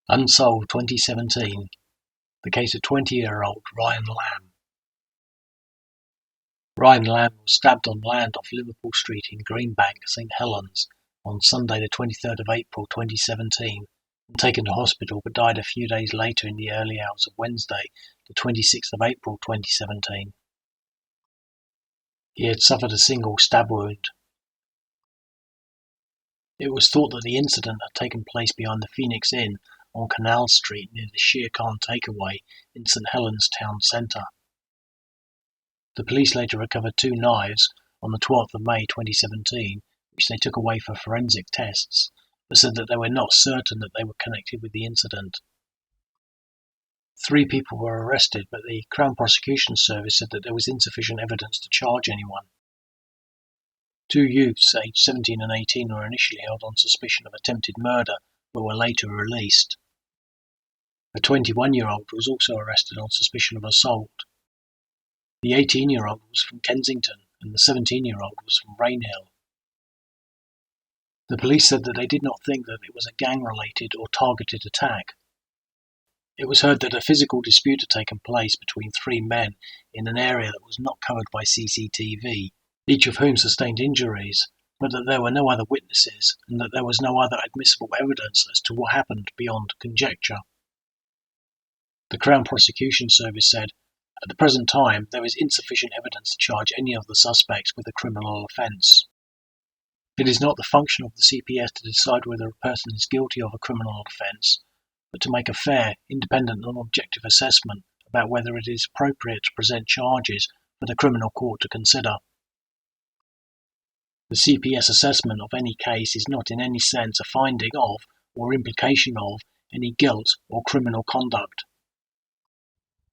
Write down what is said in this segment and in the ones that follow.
Unsolved 2017, the case of 20-year-old Ryan Lamb. Ryan Lamb was stabbed on land off Liverpool Street in Greenbank, St Helens, on Sunday the 23rd of April 2017 and taken to hospital but died a few days later in the early hours of Wednesday the 26th of April 2017. He had suffered a single stab wound. It was thought that the incident had taken place behind the Phoenix Inn on Canal Street near the Shere Khan takeaway in St Helens town centre. The police later recovered two knives on the 12th of May 2017, which they took away for forensic tests, but said that they were not certain that they were connected with the incident. 3 people were arrested, but the Crown Prosecution Service said that there was insufficient evidence to charge anyone. 2 youths, aged 17 and 18, were initially held on suspicion of attempted murder, but were later released. A 21-year-old was also arrested on suspicion of assault. The 18-year-old was from Kensington, and the 17-year-old was from Rainhill. The police said that they did not think that it was a gang-related or targeted attack. It was heard that a physical dispute had taken place between 3 men in an area that was not covered by CCTV, each of whom sustained injuries, but that there were no other witnesses and that there was no other admissible evidence as to what happened beyond conjecture. The Crown Prosecution Service said, "At the present time, there is insufficient evidence to charge any of the suspects with a criminal offence. It is not the function of the CPS to decide whether a person is guilty of a criminal offence, but to make a fair, independent and objective assessment about whether it is appropriate to present charges for the criminal court to consider. The CPS assessment of any case is not in any sense a finding of or implication of any guilt or criminal conduct.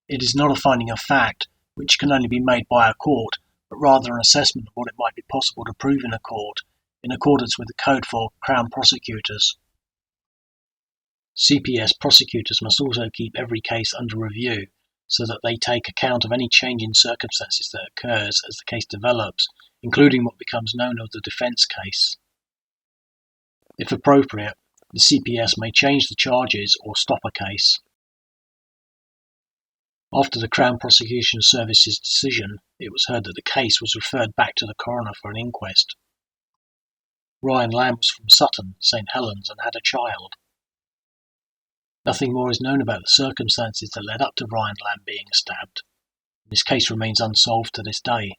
It is not a finding of fact, which can only be made by a court, but rather an assessment of what it might be possible to prove in a court, in accordance with the Code for Crown Prosecutors. CPS prosecutors must also keep every case under review, so that they take account of any change in circumstances that occurs as the case develops, including what becomes known of the defence case. If appropriate, the CPS may change the charges or stop a case." After the Crown Prosecution Service's decision, it was heard that the case was referred back to the coroner for an inquest. Ryan Lamb was from Sutton, St Helens, and had a child. Nothing more is known about the circumstances that led up to Ryan Lamb being stabbed. This case remains unsolved to this day.